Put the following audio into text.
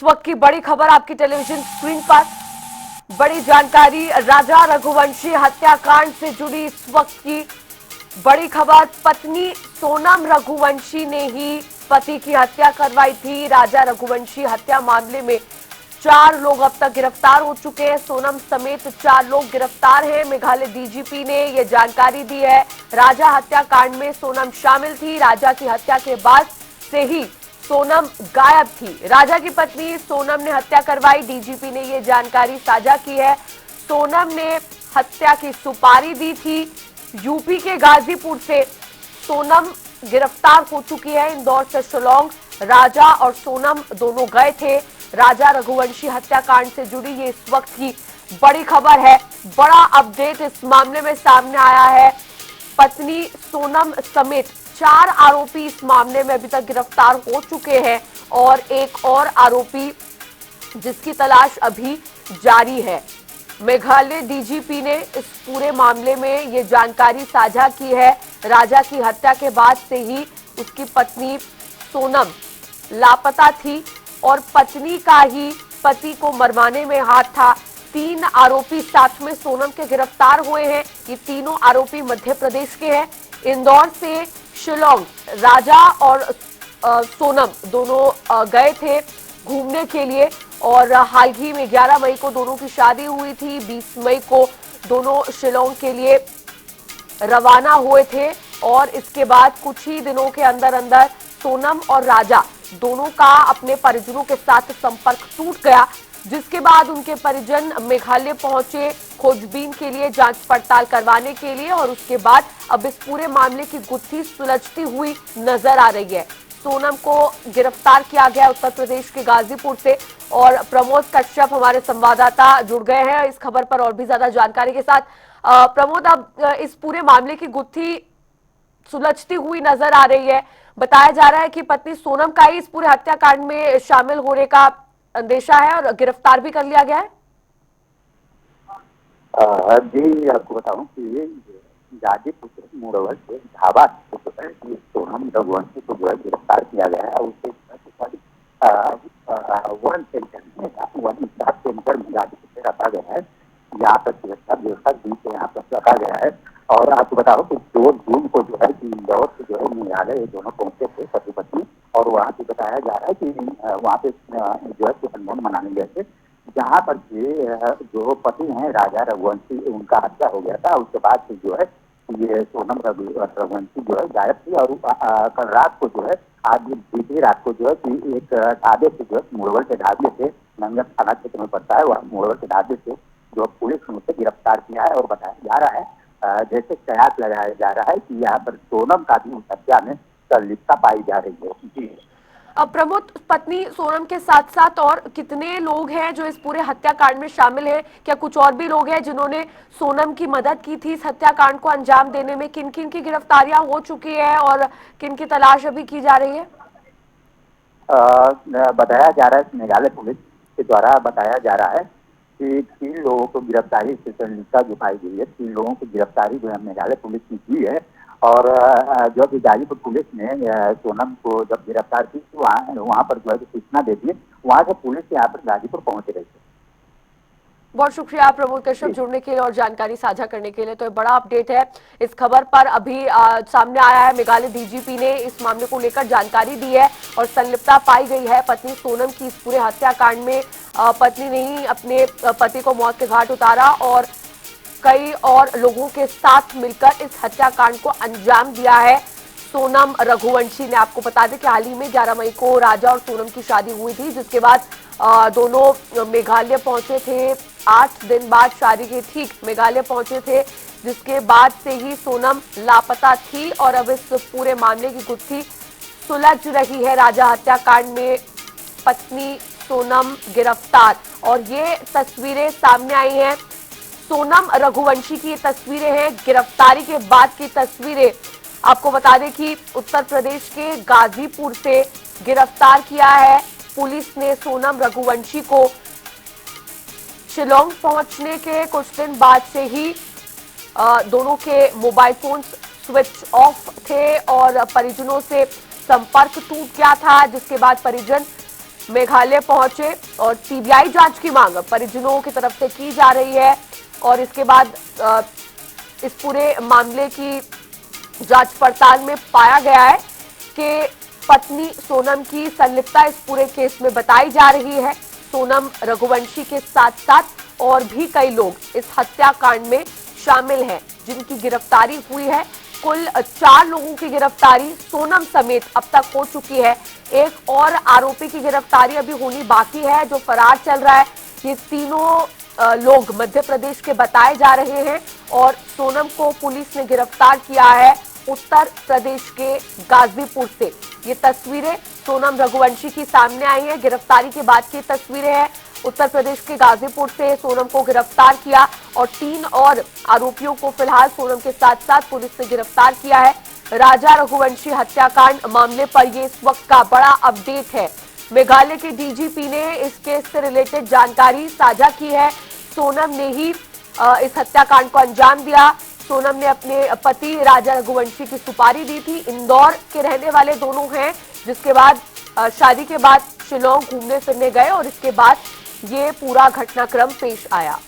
इस वक्त की बड़ी खबर आपकी टेलीविजन स्क्रीन पर। बड़ी जानकारी, राजा रघुवंशी हत्याकांड से जुड़ी इस वक्त की बड़ी खबर। पत्नी सोनम रघुवंशी ने ही पति की हत्या करवाई थी। राजा रघुवंशी हत्या मामले में 4 लोग अब तक गिरफ्तार हो चुके हैं। सोनम समेत 4 लोग गिरफ्तार हैं। मेघालय डीजीपी ने यह जानकारी दी है। राजा हत्याकांड में सोनम शामिल थी। राजा की हत्या के बाद से ही सोनम गायब थी। राजा की पत्नी सोनम ने हत्या करवाई। डीजीपी ने यह जानकारी साझा की है। सोनम ने हत्या की सुपारी दी थी। यूपी के गाजीपुर से सोनम गिरफ्तार हो चुकी है। इंदौर से शिलोंग राजा और सोनम दोनों गए थे। राजा रघुवंशी हत्याकांड से जुड़ी ये इस वक्त की बड़ी खबर है। बड़ा अपडेट इस मामले में सामने आया है। पत्नी सोनम समेत 4 आरोपी इस मामले में अभी तक गिरफ्तार हो चुके हैं और एक और आरोपी जिसकी तलाश अभी जारी है। मेघालय डीजीपी ने इस पूरे मामले में ये जानकारी साझा की है। राजा की हत्या के बाद से ही उसकी पत्नी सोनम लापता थी और पत्नी का ही पति को मरवाने में हाथ था। 3 आरोपी साथ में सोनम के गिरफ्तार हुए हैं। ये तीनों आरोपी मध्य प्रदेश के हैं। इंदौर से शिलोंग राजा और सोनम दोनों गए थे घूमने के लिए और हाल ही में 11 मई को दोनों की शादी हुई थी। 20 मई को दोनों शिलोंग के लिए रवाना हुए थे और इसके बाद कुछ ही दिनों के अंदर अंदर सोनम और राजा दोनों का अपने परिजनों के साथ संपर्क टूट गया, जिसके बाद उनके परिजन मेघालय पहुंचे खोजबीन के लिए, जांच पड़ताल करवाने के लिए और उसके बाद अब इस पूरे मामले की गुत्थी सुलझती हुई नजर आ रही है। सोनम को गिरफ्तार किया गया उत्तर प्रदेश के गाजीपुर से और प्रमोद कश्यप हमारे संवाददाता जुड़ गए हैं इस खबर पर और भी ज्यादा जानकारी के साथ। प्रमोद, अब इस पूरे मामले की गुत्थी सुलझती हुई नजर आ रही है। बताया जा रहा है कि पत्नी सोनम का ही इस पूरे हत्याकांड में शामिल होने का अंदेशा है और गिरफ्तार भी कर लिया गया है। जी, आपको बताऊं कि गाजीपुर मुड़वर से ढाबा सोनम रघुवंशी को जो है गिरफ्तार किया गया है और उसके वन सेंटर में गाजीपुर से रखा गया है। यहाँ पर सुरक्षा व्यवस्था दी से यहाँ पर रखा गया है। और आपको बताओ कि 2 जून को जो है इंदौर से जो है मेघालय दोनों पहुंचे थे पति पत्नी और वहाँ से बताया जा रहा है कि वहाँ पे जो है हनीमून मनाने गए थे, जहाँ पर जो पति हैं राजा रघुवंशी उनका हत्या हो गया था। उसके बाद से जो है ये सोनम रघुवंशी जो है गायब थी और कल रात को जो है आज बीती रात को जो है कि एक ढाबे से जो है मुड़वर के ढाबे से नंगल थाना क्षेत्र में पड़ता है, वहाँ मुड़वर के ढाबे से जो पुलिस ने उसे गिरफ्तार किया है और बताया जा रहा है जैसे कयास लगाया जा रहा है कि यहाँ पर सोनम का भी उस हत्या में संलिप्तता पाई जा रही है। जी प्रमोद, पत्नी सोनम के साथ साथ और कितने लोग हैं जो इस पूरे हत्याकांड में शामिल हैं? क्या कुछ और भी लोग हैं जिन्होंने सोनम की मदद की थी इस हत्याकांड को अंजाम देने में? किन किन की गिरफ्तारियां हो चुकी है और किन की तलाश अभी की जा रही है? बताया जा रहा है, मेघालय पुलिस के द्वारा बताया जा रहा है कि 3 लोगों को गिरफ्तारी से संलिप्तता जो पाई गई है। 3 लोगों की गिरफ्तारी जो है मेघालय पुलिस ने की है और जो कि गाजीपुर पुलिस ने सोनम को जब गिरफ्तार की तो वहाँ पर जो है सूचना दे दी, वहाँ से पुलिस यहाँ पर गाजीपुर पहुंच रही थी। बहुत शुक्रिया प्रमोद कश्यप जुड़ने के लिए और जानकारी साझा करने के लिए। तो बड़ा अपडेट है इस खबर पर अभी सामने आया है। मेघालय डीजीपी ने इस मामले को लेकर जानकारी दी है और संलिप्तता पाई गई है पत्नी सोनम की इस पूरे हत्याकांड में। पत्नी ने ही अपने पति को मौत के घाट उतारा और कई और लोगों के साथ मिलकर इस हत्याकांड को अंजाम दिया है सोनम रघुवंशी ने। आपको बता दें कि हाल ही में 11 मई को राजा और सोनम की शादी हुई थी, जिसके बाद दोनों मेघालय पहुंचे थे। 8 दिन बाद शादी के ठीक मेघालय पहुंचे थे, जिसके बाद से ही सोनम लापता थी और अब इस पूरे मामले की गुत्थी सुलझ रही है। राजा हत्याकांड में पत्नी सोनम गिरफ्तार और ये तस्वीरें सामने आई हैं। सोनम रघुवंशी की ये तस्वीरें हैं, गिरफ्तारी के बाद की तस्वीरें। आपको बता दें कि उत्तर प्रदेश के गाजीपुर से गिरफ्तार किया है पुलिस ने सोनम रघुवंशी को। शिलोंग पहुंचने के कुछ दिन बाद से ही दोनों के मोबाइल फोन स्विच ऑफ थे और परिजनों से संपर्क टूट गया था, जिसके बाद परिजन मेघालय पहुंचे और सीबीआई जांच की मांग परिजनों की तरफ से की जा रही है। और इसके बाद इस पूरे मामले की जांच पड़ताल में पाया गया है कि पत्नी सोनम की संलिप्तता इस पूरे केस में बताई जा रही है। सोनम रघुवंशी के साथ साथ और भी कई लोग इस हत्याकांड में शामिल हैं, जिनकी गिरफ्तारी हुई है। कुल 4 लोगों की गिरफ्तारी सोनम समेत अब तक हो चुकी है। एक और आरोपी की गिरफ्तारी अभी होनी बाकी है, जो फरार चल रहा है। ये तीनों लोग मध्य प्रदेश के बताए जा रहे हैं और सोनम को पुलिस ने गिरफ्तार किया है उत्तर प्रदेश के गाजीपुर से। ये तस्वीरें सोनम रघुवंशी की सामने आई हैं, गिरफ्तारी के बाद की तस्वीरें हैं। उत्तर प्रदेश के गाजीपुर से सोनम को गिरफ्तार किया और 3 और आरोपियों को फिलहाल सोनम के साथ साथ पुलिस ने गिरफ्तार किया है। राजा रघुवंशी हत्याकांड मामले पर ये इस वक्त का बड़ा अपडेट है। मेघालय के डीजीपी ने इस केस से रिलेटेड जानकारी साझा की है। सोनम ने ही इस हत्याकांड को अंजाम दिया। सोनम ने अपने पति राजा रघुवंशी की सुपारी दी थी। इंदौर के रहने वाले दोनों हैं, जिसके बाद शादी के बाद शिलोंग घूमने फिरने गए और इसके बाद ये पूरा घटनाक्रम पेश आया।